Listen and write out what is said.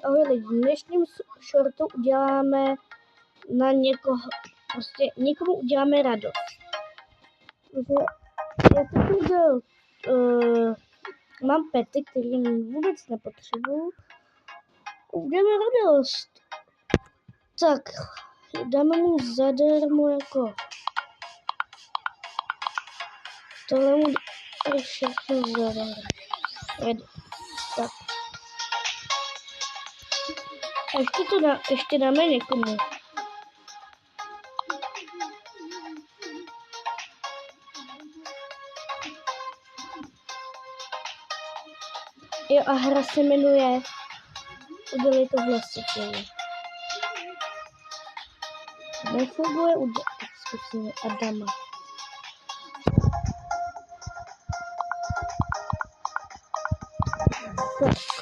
ahoj lidi, v dnešním shortu uděláme na někoho, prostě někomu uděláme radost. Já takový mám pety, který vůbec nepotřebuju. Uděláme radost. Tak, dáme mu zadarmo jako tohle mu všechno zadarmo. Tak. A ještě dáme někomu. Jo, a hra se jmenuje Udělej to hlasitě. Nefunguje, tak zkusíme Adama. Tak.